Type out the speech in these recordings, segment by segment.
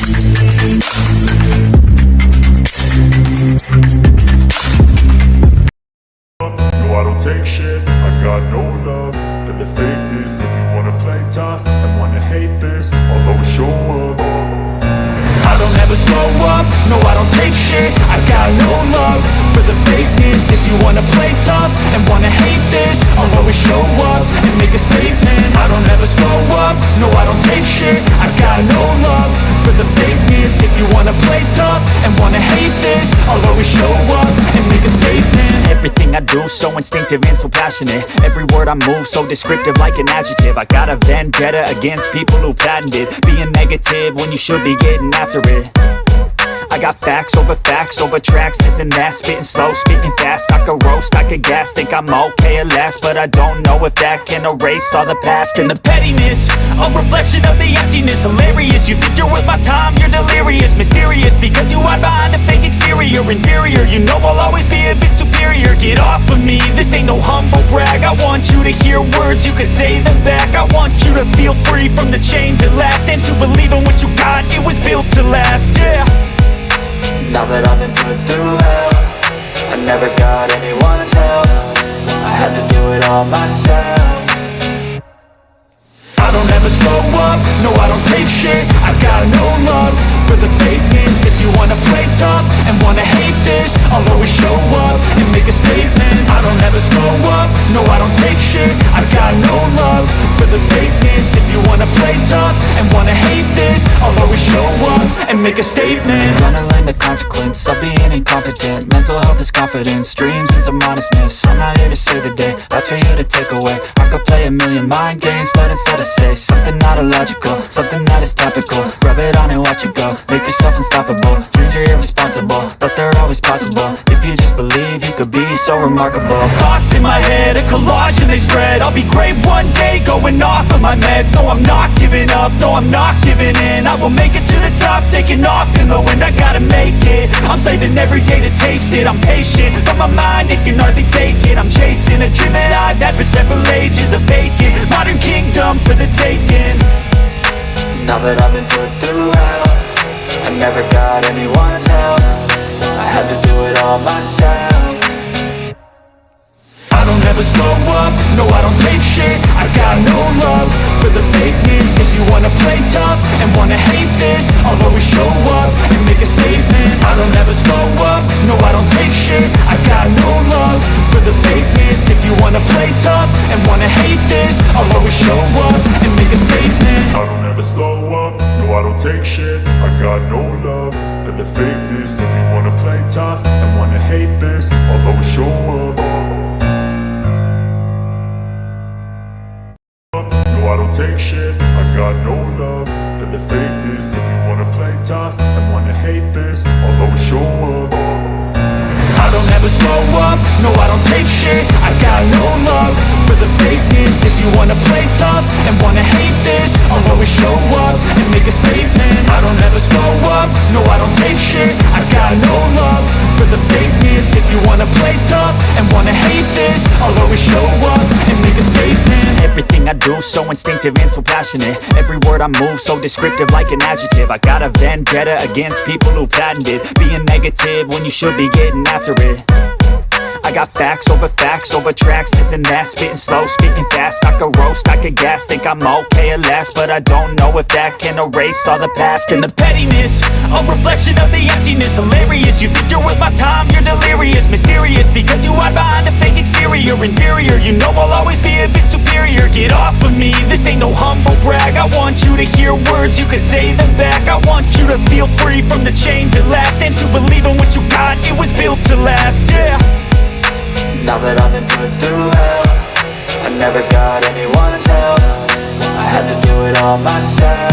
No, I don't take shit, I got no love for the fakeness. If you wanna play tough and wanna hate this, I'll always show up. I don't ever slow up, no I don't take shit, I got no love for the fakeness. If you wanna play tough and wanna hate this, I'll always show up and make a statement. I don't ever slow up, no I don't take shit, I got no love for the fakeness. If you wanna play tough and wanna hate this, I'll always show up and make a statement. Everything I do so instinctive and so passionate. Every word I move so descriptive like an adjective. I got a vendetta against people who patented being negative when you should be getting after it. I got facts over tracks, this and that. Spitting slow, spitting fast, I could roast, I could gas. Think I'm okay at last, but I don't know if that can erase all the past. And the pettiness, a reflection of the emptiness. Hilarious, you think you're worth my time, you're delirious. Mysterious, because you hide behind a fake exterior. Inferior, you know I'll always be a bit superior. Get off of me, this ain't no humble brag. I want you to hear words, you can say them back. I want you to feel free from the chains at last, and to believe in what you got, it was built to last, yeah. Now that I've been put through hell, I never got anyone's help, I had to do it all myself. I don't ever slow up, no I don't take shit, I got no love for the fakeness. If you wanna play tough and wanna hate this, I'll always show up and make a statement. I don't ever slow up, no I don't take shit, I got no love for the fakeness. If you wanna play tough and wanna hate this, I'll always show up and make a statement. Gonna learn the consequence of being incompetent. Mental health is confidence, dreams and some honestness. I'm not here to save the day, that's for you to take away. I could play a million mind games, but instead I say something not illogical, something that is topical. Rub it on and watch it go, make yourself unstoppable. Dreams are irresponsible, but they're always possible. If you just believe, you could be so remarkable. Thoughts in my head, a collage and they spread. I'll be great one day, going off of my meds. No, I'm not giving up, no, I'm not giving in. I will make it to the top, taking off in the wind. I gotta make it, I'm saving every day to taste it. I'm patient, but my mind, it can hardly take it. I'm chasing a dream that I've had for several ages. A vacant, modern kingdom for the taking. Now that I've been put through hell, I never got anyone's help, I had to do it all myself. I don't ever slow up, no I don't take shit, I got no love for the fakeness. If you wanna play tough and wanna hate this, I'll always show up and make a statement. I don't ever slow up, no I don't take shit, I got no love for the fakeness. If you wanna play tough and wanna hate this, I'll always show up and make a statement. I don't ever slow up, no I don't take shit, I got no love for the fakeness. If you wanna play tough and wanna hate this, I'll always show up. No, I don't take shit, I got no love for the fakeness. If you wanna play tough and wanna hate this, I'll always show up. I don't ever slow up, no I don't take shit, I got no love for the fakeness. If you wanna play tough and wanna hate this, I'll always show up and make a statement. I don't ever slow up, no I don't take shit, I got no love for the fakeness. If you wanna play tough and wanna hate this, I'll always show up and make a statement. Everything I do so instinctive and so passionate. Every word I move so descriptive like an adjective. I got a vendetta against people who patented being negative when you should be getting after it. I got facts over tracks, this and that. Spitting slow, spitting fast, I could roast, I could gas. Think I'm okay at last, but I don't know if that can erase all the past. And the pettiness, a reflection of the emptiness. Hilarious, you think you're worth my time, you're delirious. Mysterious, because you hide behind a fake exterior. Inferior, you know I'll always be a bit superior. Get off of me, this ain't no humble brag. I want you to hear words, you can say them back. I want you to feel free from the chains at last, and to believe in what you got, it was built to last, yeah. Now that I've been put through hell, I never got anyone's help, I had to do it all myself.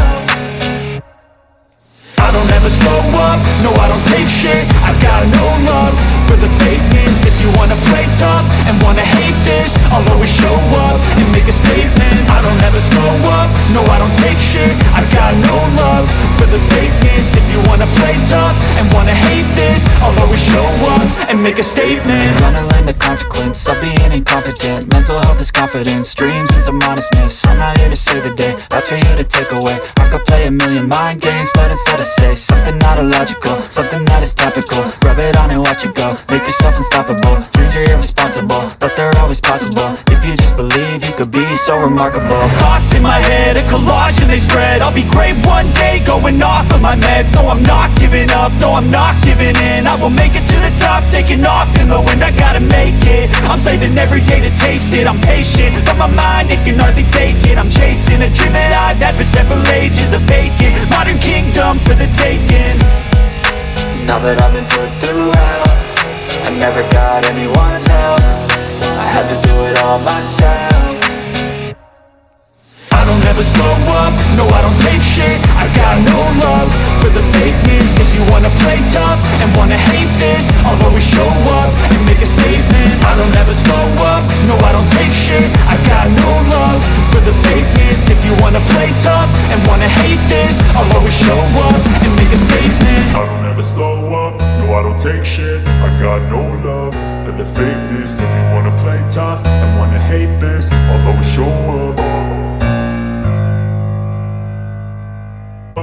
I don't ever slow up, no I don't take shit, I got no love for the fakeness. If you wanna play tough and wanna hate this, I'll always show up and make a statement. I don't ever slow up, no I don't take shit, I got no love for the fakeness. If you wanna play tough and wanna hate this, I'll always show up and and make a statement. Gonna learn the consequence of being incompetent. Mental health is confidence, dreams and some honestness. I'm not here to save the day, that's for you to take away. I could play a million mind games, but instead I say something not illogical, something that is topical. Rub it on and watch it go, make yourself unstoppable. Dreams are irresponsible, but they're always possible. If you just believe, you could be so remarkable. Thoughts in my head, a collage and they spread. I'll be great one day, going off of my meds. No, I'm not giving up, no, I'm not giving in. I will make it to the top, taking off in the wind. I gotta make it, I'm saving every day to taste it. I'm patient, but my mind, it can hardly take it. I'm chasing a dream that I've had for several ages. A vacant, modern kingdom for the taking. Now that I've been put through hell, I never got anyone's help. I had to do it all myself. I don't ever slow up, no I don't take shit. I got no love for the fakeness. If you wanna play tough and wanna hate this, I'll always show up and make a statement. I don't ever slow up, no I don't take shit. I got no love for the fakeness. If you wanna play tough and wanna hate this, I'll always show up and make a statement. I don't ever slow up, no I don't take shit. I got no love for the fakeness. If you wanna play tough and wanna hate this, I'll always show up.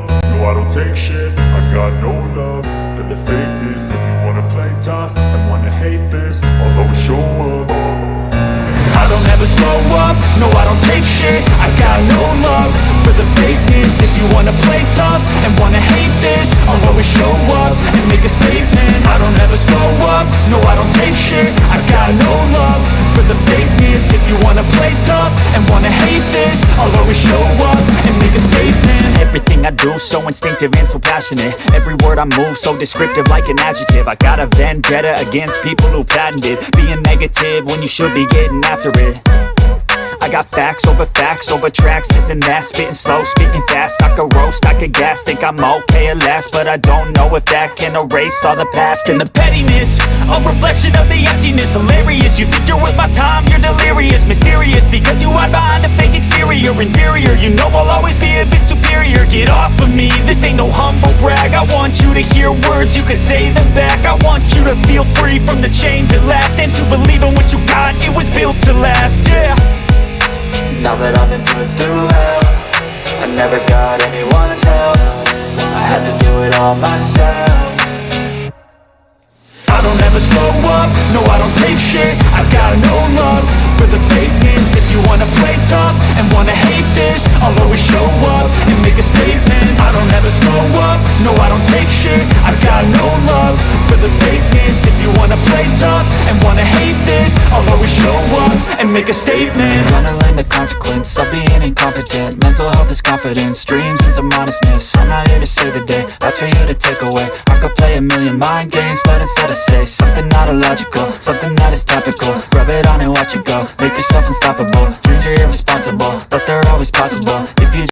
No, I don't take shit, I got no love for the fakeness. If you wanna play tough and wanna hate this, I'll always show up. I don't ever slow up, no I don't take shit. I got no love for the fakeness. If you wanna play tough and wanna hate this, I'll always show up and make a statement. I don't ever slow up, no I don't take shit. I got no love for the fakeness. If you wanna play tough and wanna hate this, I'll always show up and make a statement. Everything I do so instinctive and so passionate. Every word I move so descriptive like an adjective. I got a vendetta against people who patented being negative when you should be getting after it. I got facts over tracks, this and that. Spitting slow, spitting fast. I could roast, I could gas. Think I'm okay at last, but I don't know if that can erase all the past. And the pettiness, a reflection of the emptiness. Hilarious, you think you're worth my time, you're delirious. Mysterious, because you hide behind a fake exterior. Inferior, you know I'll always be a bit superior. Get off of me, this ain't no humble brag. I want you to hear words, you can say them back. I want you to feel free from the chains at last, and to believe in what you got, it was built to last, yeah. Now that I've been put through hell, I never got anyone's help. I had to do it all myself. I don't ever slow up, no I don't take shit. I got no love for the fakeness. If you wanna play tough and wanna hate this, I'll always show up and make a statement. I don't ever slow up, no I don't take shit. I got no love for the fakeness. If you wanna play tough and wanna hate this, I'll always show up and make a statement. Gonna learn the consequence of being incompetent. Mental health is confidence, dreams and some honestness. I'm not here to save the day, that's for you to take away. I could play a million mind games, but instead I say something not illogical, something that is topical. Rub it on and watch it go, make yourself unstoppable. Dreams are irresponsible, but they're always possible. If you